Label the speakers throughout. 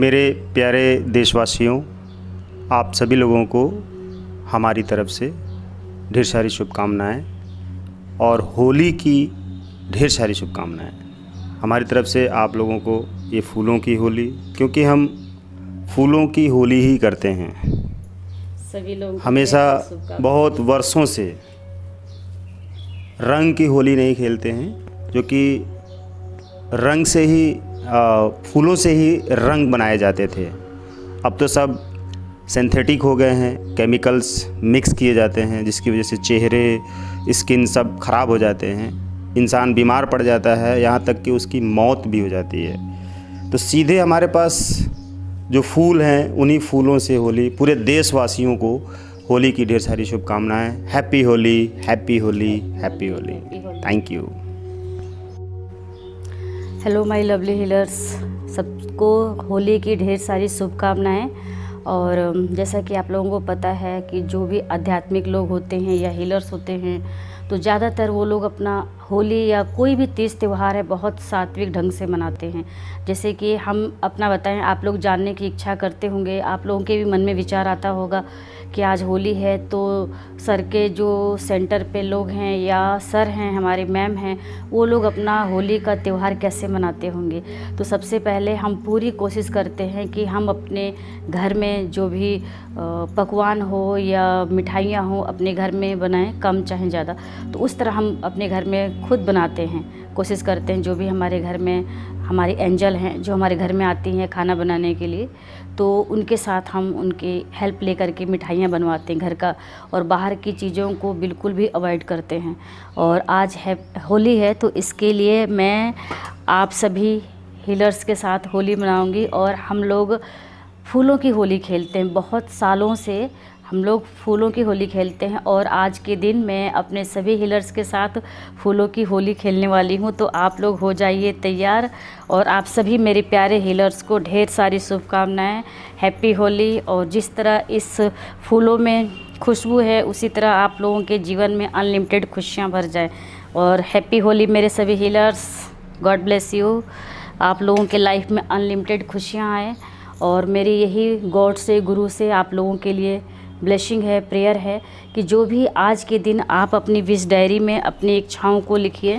Speaker 1: मेरे प्यारे देशवासियों, आप सभी लोगों को हमारी तरफ से ढेर सारी शुभकामनाएं और होली की ढेर सारी शुभकामनाएं। हमारी तरफ से आप लोगों को ये फूलों की होली, क्योंकि हम फूलों की होली ही करते हैं
Speaker 2: सभी लोग
Speaker 1: हमेशा, बहुत वर्षों से रंग की होली नहीं खेलते हैं, जो कि रंग से ही फूलों से ही रंग बनाए जाते थे। अब तो सब सिंथेटिक हो गए हैं, केमिकल्स मिक्स किए जाते हैं, जिसकी वजह से चेहरे, स्किन सब ख़राब हो जाते हैं, इंसान बीमार पड़ जाता है, यहाँ तक कि उसकी मौत भी हो जाती है। तो सीधे हमारे पास जो फूल हैं, उन्हीं फूलों से होली, पूरे देशवासियों को होली की ढेर सारी शुभकामनाएं। Happy Holi, happy Holi, happy Holi. Thank you.
Speaker 2: Hello my lovely healers, सबको होली की ढेर सारी शुभकामनाएं। और जैसा कि आप लोगों को पता है कि जो भी आध्यात्मिक लोग होते हैं या हीलर्स होते हैं, तो ज़्यादातर वो लोग अपना होली या कोई भी तीज त्यौहार है बहुत सात्विक ढंग से मनाते हैं। जैसे कि हम अपना बताएं, आप लोग जानने की इच्छा करते होंगे, आप लोगों के भी मन में विचार आता होगा कि आज होली है तो सर के जो सेंटर पे लोग हैं या सर हैं, हमारे मैम हैं, वो लोग अपना होली का त्यौहार कैसे मनाते होंगे। तो सबसे पहले हम पूरी कोशिश करते हैं कि हम अपने घर में जो भी पकवान हो या मिठाइयाँ हो अपने घर में बनाएं, कम चाहे ज़्यादा। तो उस तरह हम अपने घर में खुद बनाते हैं, कोशिश करते हैं। जो भी हमारे घर में हमारी एंजल हैं जो हमारे घर में आती हैं खाना बनाने के लिए, तो उनके साथ हम उनकी हेल्प लेकर के मिठाइयाँ बनवाते हैं घर का, और बाहर की चीज़ों को बिल्कुल भी अवॉइड करते हैं। और आज है होली है, तो इसके लिए मैं आप सभी हीलर्स के साथ होली मनाऊंगी। और हम लोग फूलों की होली खेलते हैं, बहुत सालों से हम लोग फूलों की होली खेलते हैं। और आज के दिन मैं अपने सभी हीलर्स के साथ फूलों की होली खेलने वाली हूं, तो आप लोग हो जाइए तैयार। और आप सभी मेरे प्यारे हीलर्स को ढेर सारी शुभकामनाएं, हैप्पी होली। और जिस तरह इस फूलों में खुशबू है, उसी तरह आप लोगों के जीवन में अनलिमिटेड खुशियाँ भर जाए। और हैप्पी होली मेरे सभी हीलर्स, गॉड ब्लेस यू। आप लोगों के लाइफ में अनलिमिटेड खुशियाँ आए, और मेरी यही गॉड से, गुरु से आप लोगों के लिए ब्लेसिंग है, प्रेयर है कि जो भी आज के दिन आप अपनी विश डायरी में अपनी इच्छाओं को लिखिए,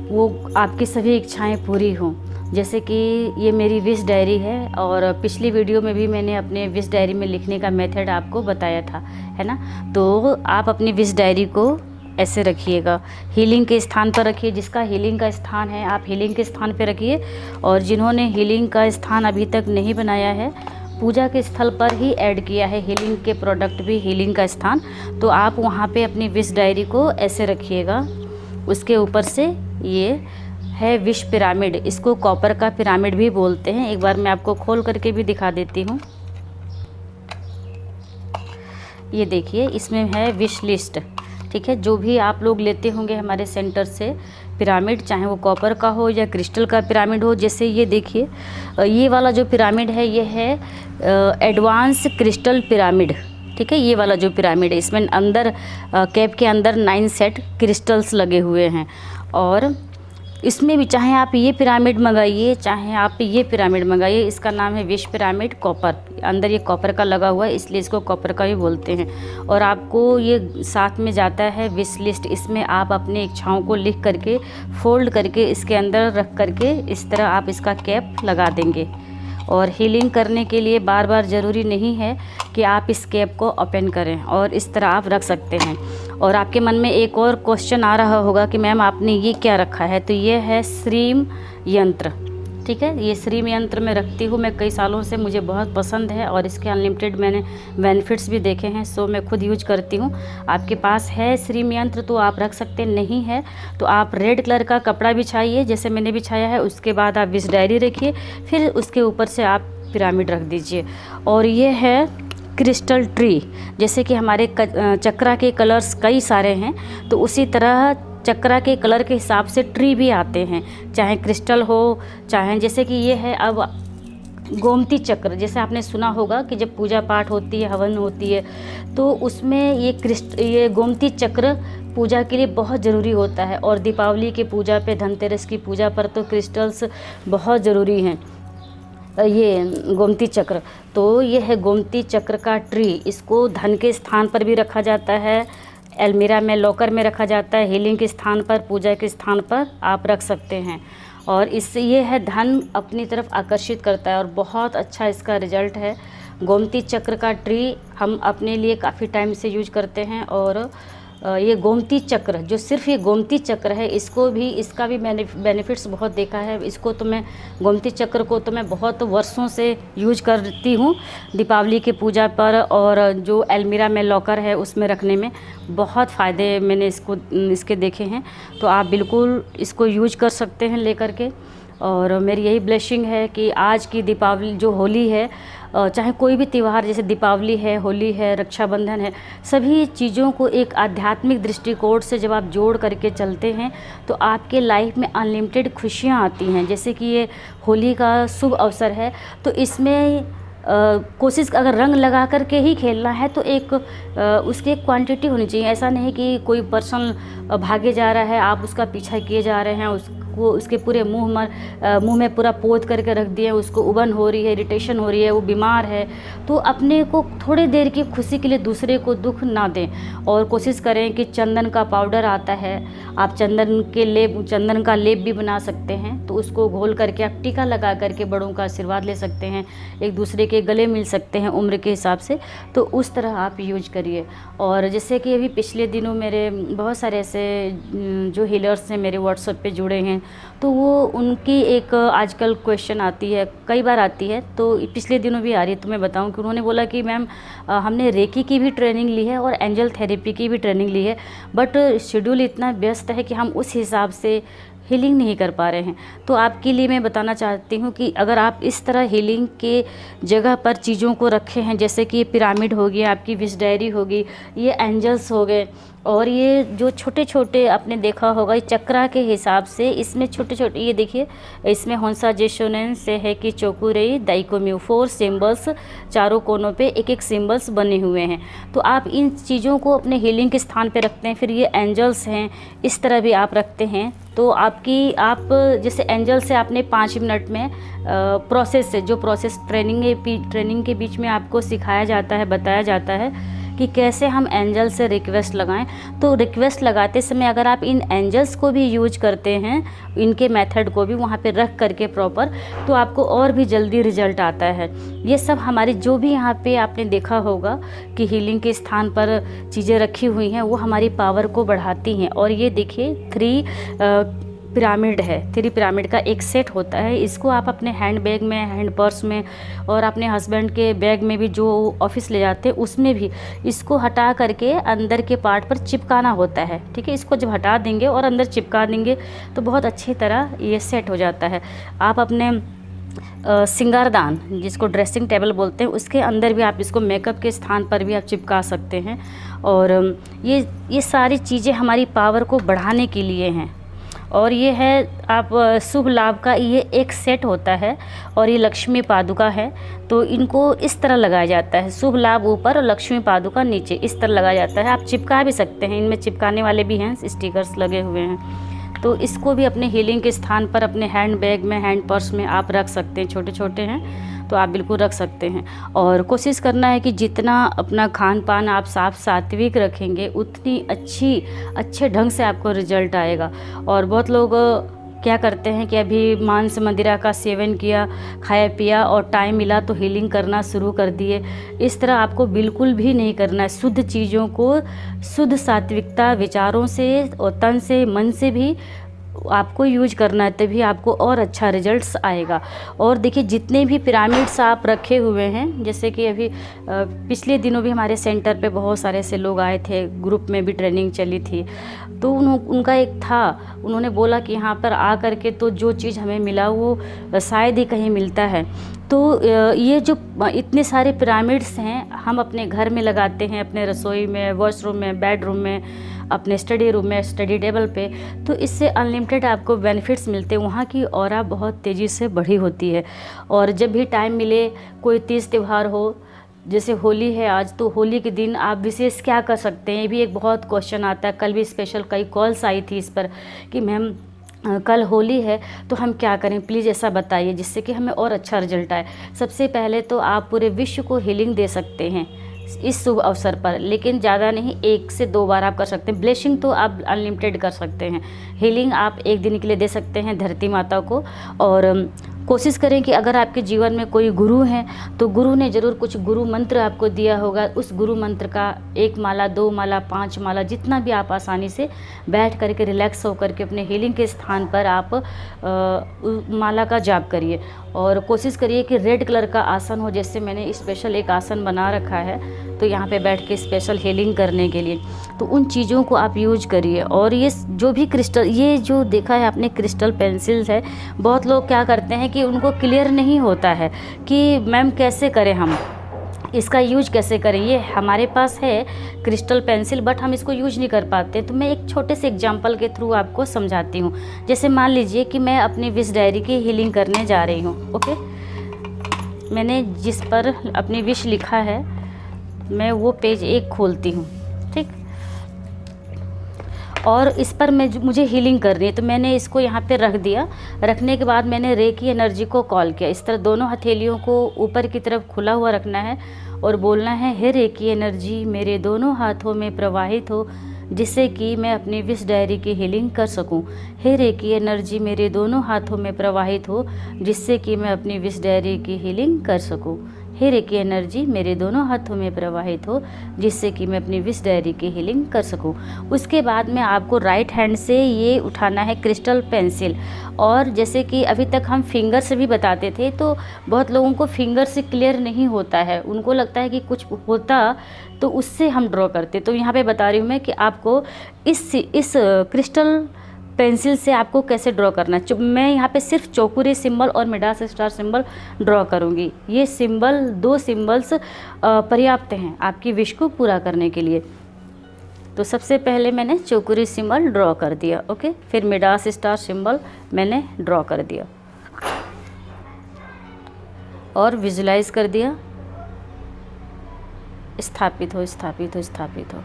Speaker 2: वो आपकी सभी इच्छाएं पूरी हों। जैसे कि ये मेरी विश डायरी है, और पिछली वीडियो में भी मैंने अपने विश डायरी में लिखने का मेथड आपको बताया था, है ना। तो आप अपनी विश डायरी को ऐसे रखिएगा, हीलिंग के स्थान पर रखिए। जिसका हीलिंग का स्थान है, आप हीलिंग के स्थान पर रखिए। और जिन्होंने हीलिंग का स्थान अभी तक नहीं बनाया है, पूजा के स्थल पर ही ऐड किया है हीलिंग के प्रोडक्ट भी, हीलिंग का स्थान, तो आप वहाँ पे अपनी विश डायरी को ऐसे रखिएगा। उसके ऊपर से ये है विश पिरामिड, इसको कॉपर का पिरामिड भी बोलते हैं। एक बार मैं आपको खोल करके भी दिखा देती हूँ। ये देखिए, इसमें है विश लिस्ट, ठीक है। जो भी आप लोग लेते होंगे हमारे सेंटर से पिरामिड, चाहे वो कॉपर का हो या क्रिस्टल का पिरामिड हो। जैसे ये देखिए, ये वाला जो पिरामिड है, ये है एडवांस क्रिस्टल पिरामिड, ठीक है। ये वाला जो पिरामिड है, इसमें अंदर कैप के अंदर 9 सेट क्रिस्टल्स लगे हुए हैं। और इसमें भी चाहे आप ये पिरामिड मंगाइए, चाहे आप ये पिरामिड मंगाइए, इसका नाम है विश पिरामिड कॉपर। अंदर ये कॉपर का लगा हुआ है, इसलिए इसको कॉपर का भी बोलते हैं। और आपको ये साथ में जाता है विश लिस्ट, इसमें आप अपनी इच्छाओं को लिख करके, फोल्ड करके इसके अंदर रख करके इस तरह आप इसका कैप लगा देंगे। और हीलिंग करने के लिए बार बार ज़रूरी नहीं है कि आप इस कैप को ओपन करें, और इस तरह आप रख सकते हैं। और आपके मन में एक और क्वेश्चन आ रहा होगा कि मैम आपने ये क्या रखा है, तो ये है श्रीम यंत्र, ठीक है। ये श्रीम यंत्र मैं रखती हूँ, मैं कई सालों से, मुझे बहुत पसंद है, और इसके अनलिमिटेड मैंने बेनिफिट्स भी देखे हैं, सो मैं खुद यूज करती हूँ। आपके पास है श्रीम यंत्र तो आप रख सकते, नहीं है तो आप रेड कलर का कपड़ा बिछाइए, जैसे मैंने बिछाया है। उसके बाद आप विश डायरी रखिए, फिर उसके ऊपर से आप पिरामिड रख दीजिए। और ये है क्रिस्टल ट्री, जैसे कि हमारे चक्रा के कलर्स कई सारे हैं, तो उसी तरह चक्रा के कलर के हिसाब से ट्री भी आते हैं, चाहे क्रिस्टल हो, चाहे जैसे कि ये है अब गोमती चक्र। जैसे आपने सुना होगा कि जब पूजा पाठ होती है, हवन होती है, तो उसमें ये गोमती चक्र पूजा के लिए बहुत ज़रूरी होता है। और दीपावली की पूजा पे, धनतेरस की पूजा पर तो क्रिस्टल्स बहुत ज़रूरी हैं। ये गोमती चक्र, तो ये है गोमती चक्र का ट्री। इसको धन के स्थान पर भी रखा जाता है, अलमीरा में लॉकर में रखा जाता है, हीलिंग के स्थान पर, पूजा के स्थान पर आप रख सकते हैं। और इससे ये है धन अपनी तरफ आकर्षित करता है और बहुत अच्छा इसका रिजल्ट है। गोमती चक्र का ट्री हम अपने लिए काफ़ी टाइम से यूज करते हैं। और ये गोमती चक्र, जो सिर्फ ये गोमती चक्र है, इसका भी मैंने बेनिफिट्स बहुत देखा है। इसको तो मैं गोमती चक्र को तो मैं बहुत वर्षों से यूज करती हूँ दीपावली के पूजा पर, और जो अलमीरा में लॉकर है उसमें रखने में बहुत फ़ायदे मैंने इसके देखे हैं। तो आप बिल्कुल इसको यूज कर सकते हैं लेकर के। और मेरी यही ब्लेसिंग है कि आज की दीपावली जो होली है, चाहे कोई भी त्यौहार जैसे दीपावली है, होली है, रक्षाबंधन है, सभी चीज़ों को एक आध्यात्मिक दृष्टिकोण से जब आप जोड़ करके चलते हैं तो आपके लाइफ में अनलिमिटेड खुशियाँ आती हैं। जैसे कि ये होली का शुभ अवसर है, तो इसमें कोशिश अगर रंग लगा करके ही खेलना है तो उसकी एक क्वांटिटी होनी चाहिए। ऐसा नहीं कि कोई पर्सन भागे जा रहा है, आप उसका पीछा किए जा रहे हैं, उसके पूरे मुंह में पूरा पोत करके रख दिए, उसको उबन हो रही है, इरिटेशन हो रही है, वो बीमार है। तो अपने को थोड़ी देर की खुशी के लिए दूसरे को दुख ना दें। और कोशिश करें कि चंदन का पाउडर आता है, आप चंदन का लेप भी बना सकते हैं, तो उसको घोल करके आप टीका लगा करके बड़ों का आशीर्वाद ले सकते हैं, एक दूसरे के गले मिल सकते हैं उम्र के हिसाब से। तो उस तरह आप यूज करिए। और जैसे कि अभी पिछले दिनों मेरे बहुत सारे ऐसे जो हीलर्स हैं मेरे व्हाट्सएप पे जुड़े हैं, तो वो उनकी एक आजकल क्वेश्चन आती है, कई बार आती है, तो पिछले दिनों भी आ रही है। तो मैं बताऊं कि उन्होंने बोला कि मैम हमने रेकी की भी ट्रेनिंग ली है और एंजल थेरेपी की भी ट्रेनिंग ली है, बट शेड्यूल इतना व्यस्त है कि हम उस हिसाब से हीलिंग नहीं कर पा रहे हैं। तो आपके लिए मैं बताना चाहती हूँ कि अगर आप इस तरह हीलिंग के जगह पर चीज़ों को रखे हैं, जैसे कि ये पिरामिड हो गया, आपकी विश डायरी होगी, ये एंजल्स हो गए, और ये जो छोटे छोटे आपने देखा होगा, ये चक्रा के हिसाब से इसमें छोटे छोटे, ये देखिए इसमें होंसा जेशोनेन से है कि चोकुरेई दाइकोम्यू 4 सिम्बल्स, चारों कोनों पे एक एक सिम्बल्स बने हुए हैं। तो आप इन चीज़ों को अपने हीलिंग के स्थान पे रखते हैं। फिर ये एंजल्स हैं, इस तरह भी आप रखते हैं। तो आप जैसे एंजल से आपने 5 मिनट में प्रोसेस से, जो प्रोसेस ट्रेनिंग के बीच में आपको सिखाया जाता है, बताया जाता है कि कैसे हम एंजल से रिक्वेस्ट लगाएं। तो रिक्वेस्ट लगाते समय अगर आप इन एंजल्स को भी यूज करते हैं, इनके मेथड को भी वहाँ पे रख करके प्रॉपर, तो आपको और भी जल्दी रिजल्ट आता है। ये सब हमारी जो भी यहाँ पे आपने देखा होगा कि हीलिंग के स्थान पर चीज़ें रखी हुई हैं, वो हमारी पावर को बढ़ाती हैं। और ये देखिए 3 पिरामिड है, 3 पिरामिड का एक सेट होता है। इसको आप अपने हैंड बैग में, हैंड पर्स में, और अपने हस्बैंड के बैग में भी जो ऑफिस ले जाते हैं उसमें भी इसको हटा करके अंदर के पार्ट पर चिपकाना होता है। ठीक है, इसको जब हटा देंगे और अंदर चिपका देंगे तो बहुत अच्छी तरह ये सेट हो जाता है। आप अपने सिंगारदान, जिसको ड्रेसिंग टेबल बोलते हैं, उसके अंदर भी आप इसको मेकअप के स्थान पर भी आप चिपका सकते हैं। और ये सारी चीज़ें हमारी पावर को बढ़ाने के लिए हैं। और ये है आप शुभ लाभ का ये एक सेट होता है, और ये लक्ष्मी पादुका है। तो इनको इस तरह लगाया जाता है, शुभ लाभ ऊपर और लक्ष्मी पादुका नीचे, इस तरह लगाया जाता है। आप चिपका भी सकते हैं, इनमें चिपकाने वाले भी हैं, स्टिकर्स लगे हुए हैं। तो इसको भी अपने हीलिंग के स्थान पर अपने हैंड बैग में, हैंड पर्स में आप रख सकते हैं। छोटे छोटे हैं तो आप बिल्कुल रख सकते हैं। और कोशिश करना है कि जितना अपना खान पान आप साफ सात्विक रखेंगे, उतनी अच्छे ढंग से आपको रिजल्ट आएगा। और बहुत लोग क्या करते हैं कि अभी मांस मदिरा का सेवन किया, खाया पिया, और टाइम मिला तो हीलिंग करना शुरू कर दिए। इस तरह आपको बिल्कुल भी नहीं करना है। शुद्ध चीज़ों को, शुद्ध सात्विकता विचारों से और तन से, मन से भी आपको यूज करना है, तभी आपको और अच्छा रिजल्ट्स आएगा। और देखिए जितने भी पिरामिड्स आप रखे हुए हैं, जैसे कि अभी पिछले दिनों भी हमारे सेंटर पे बहुत सारे ऐसे लोग आए थे, ग्रुप में भी ट्रेनिंग चली थी। तो उनका एक था, उन्होंने बोला कि यहाँ पर आ करके तो जो चीज़ हमें मिला वो शायद ही कहीं मिलता है। तो ये जो इतने सारे पिरामिड्स हैं, हम अपने घर में लगाते हैं, अपने रसोई में, वॉशरूम में, बेडरूम में, अपने स्टडी रूम में, स्टडी टेबल पे, तो इससे अनलिमिटेड आपको बेनिफिट्स मिलते हैं। वहाँ की ऑरा बहुत तेज़ी से बढ़ी होती है। और जब भी टाइम मिले, कोई तीज त्यौहार हो, जैसे होली है आज, तो होली के दिन आप विशेष क्या कर सकते हैं, ये भी एक बहुत क्वेश्चन आता है। कल भी स्पेशल कई कॉल्स आई थी इस पर कि मैम कल होली है तो हम क्या करें, प्लीज़ ऐसा बताइए जिससे कि हमें और अच्छा रिजल्ट आए। सबसे पहले तो आप पूरे विश्व को हीलिंग दे सकते हैं इस शुभ अवसर पर, लेकिन ज़्यादा नहीं, 1 से 2 बार आप कर सकते हैं। ब्लेसिंग तो आप अनलिमिटेड कर सकते हैं, हीलिंग आप 1 दिन के लिए दे सकते हैं धरती माता को। और कोशिश करें कि अगर आपके जीवन में कोई गुरु हैं तो गुरु ने ज़रूर कुछ गुरु मंत्र आपको दिया होगा, उस गुरु मंत्र का 1 माला, 2 माला, 5 माला, जितना भी आप आसानी से बैठ करके रिलैक्स होकर के अपने हीलिंग के स्थान पर आप माला का जाप करिए। और कोशिश करिए कि रेड कलर का आसन हो, जैसे मैंने स्पेशल एक आसन बना रखा है तो यहाँ पे बैठ के स्पेशल हीलिंग करने के लिए, तो उन चीज़ों को आप यूज करिए। और ये जो भी क्रिस्टल, ये जो देखा है आपने क्रिस्टल पेंसिल्स है, बहुत लोग क्या करते हैं कि उनको क्लियर नहीं होता है कि मैम कैसे करें, हम इसका यूज कैसे करें। ये हमारे पास है क्रिस्टल पेंसिल, बट हम इसको यूज नहीं कर पाते। तो मैं एक छोटे से एग्जांपल के थ्रू आपको समझाती हूँ। जैसे मान लीजिए कि मैं अपनी विश डायरी की हीलिंग करने जा रही हूँ। ओके, मैंने जिस पर अपनी विश लिखा है मैं वो पेज 1 खोलती हूँ, ठीक, और इस पर मुझे हीलिंग करनी है। तो मैंने इसको यहाँ पे रख दिया। रखने के बाद मैंने रेकी एनर्जी को कॉल किया। इस तरह दोनों हथेलियों को ऊपर की तरफ खुला हुआ रखना है और बोलना है, हे रेकी एनर्जी मेरे दोनों हाथों में प्रवाहित हो, जिससे कि मैं अपनी विश डायरी की हीलिंग कर सकूं। हे रेकी एनर्जी मेरे दोनों हाथों में प्रवाहित हो, जिससे कि मैं अपनी विश डायरी की हीलिंग कर सकूं। हे रेकी एनर्जी मेरे दोनों हाथों में प्रवाहित हो, जिससे कि मैं अपनी विश डायरी की हीलिंग कर सकूं। उसके बाद में आपको राइट हैंड से ये उठाना है क्रिस्टल पेंसिल। और जैसे कि अभी तक हम फिंगर से भी बताते थे, तो बहुत लोगों को फिंगर से क्लियर नहीं होता है, उनको लगता है कि कुछ होता तो उससे हम ड्रॉ करते। तो यहाँ पे बता रही हूँ मैं कि आपको इस क्रिस्टल पेंसिल से आपको कैसे ड्रॉ करना है। मैं यहाँ पे सिर्फ चौकुरे सिंबल और मिडास स्टार सिंबल ड्रॉ करूँगी। ये सिंबल, 2 सिंबल्स पर्याप्त हैं आपकी विश को पूरा करने के लिए। तो सबसे पहले मैंने चौकुरी सिंबल ड्रॉ कर दिया। ओके, फिर मिडास स्टार सिंबल मैंने ड्रॉ कर दिया और विजुलाइज कर दिया, स्थापित हो, स्थापित हो, स्थापित हो।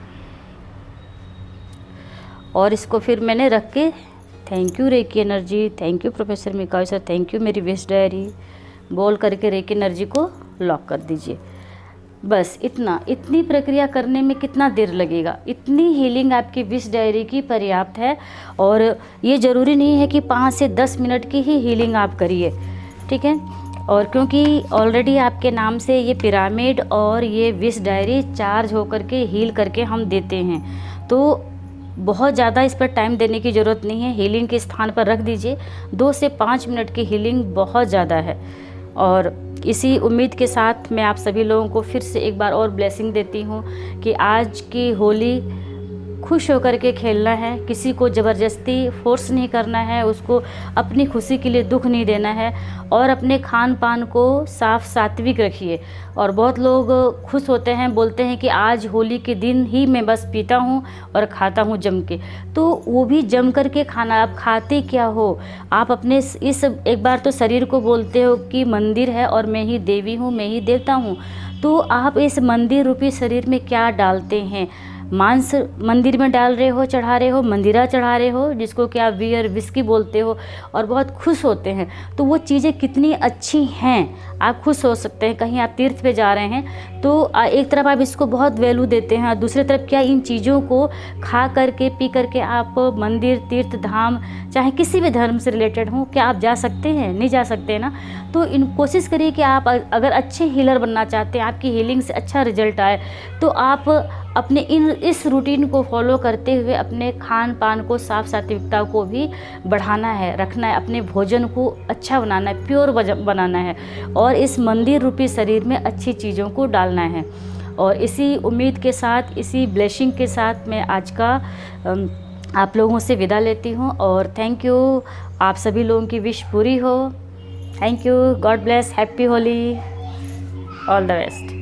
Speaker 2: और इसको फिर मैंने रख के thank you reiki energy, thank you professor Mikao sir, thank you मेरी विश डायरी बोल करके रेकी एनर्जी को लॉक कर दीजिए। बस इतनी प्रक्रिया करने में कितना देर लगेगा, इतनी हीलिंग आपकी विश डायरी की पर्याप्त है। और ये ज़रूरी नहीं है कि 5 से 10 मिनट की ही हीलिंग आप करिए, ठीक है। और क्योंकि ऑलरेडी आपके नाम से ये पिरामिड और ये विश डायरी चार्ज होकर के हील करके हम देते हैं, तो बहुत ज़्यादा इस पर टाइम देने की ज़रूरत नहीं है। हीलिंग के स्थान पर रख दीजिए। 2 से 5 मिनट की हीलिंग बहुत ज़्यादा है। और इसी उम्मीद के साथ मैं आप सभी लोगों को फिर से एक बार और ब्लेसिंग देती हूँ कि आज की होली खुश होकर के खेलना है, किसी को ज़बरदस्ती फोर्स नहीं करना है, उसको अपनी खुशी के लिए दुख नहीं देना है। और अपने खान पान को साफ सात्विक रखिए। और बहुत लोग खुश होते हैं, बोलते हैं कि आज होली के दिन ही मैं बस पीता हूँ और खाता हूँ जम के। तो वो भी जम कर के खाना, आप खाते क्या हो, आप अपने इस एक बार तो शरीर को बोलते हो कि मंदिर है और मैं ही देवी हूँ, मैं ही देवता हूँ। तो आप इस मंदिर रूपी शरीर में क्या डालते हैं? मांस मंदिर में डाल रहे हो, चढ़ा रहे हो, मंदिरा चढ़ा रहे हो, जिसको कि आप बियर विस्की बोलते हो, और बहुत खुश होते हैं। तो वो चीज़ें कितनी अच्छी हैं, आप खुश हो सकते हैं। कहीं आप तीर्थ पे जा रहे हैं तो एक तरफ आप इसको बहुत वैल्यू देते हैं, और दूसरी तरफ क्या इन चीज़ों को खा करके पी करके आप मंदिर, तीर्थ धाम, चाहे किसी भी धर्म से रिलेटेड हो, क्या आप जा सकते हैं? नहीं जा सकते ना। तो इन कोशिश करिए कि आप अगर अच्छे हीलर बनना चाहते हैं, आपकी हीलिंग से अच्छा रिजल्ट आए, तो आप अपने इस रूटीन को फॉलो करते हुए अपने खान पान को, साफ सात्विकता को भी बढ़ाना है, रखना है, अपने भोजन को अच्छा बनाना है, प्योर बनाना है, और इस मंदिर रूपी शरीर में अच्छी चीज़ों को डालना है। और इसी उम्मीद के साथ, इसी ब्लेसिंग के साथ मैं आज का आप लोगों से विदा लेती हूँ। और थैंक यू, आप सभी लोगों की विश पूरी हो। Thank you, God bless, happy Holi, all the best.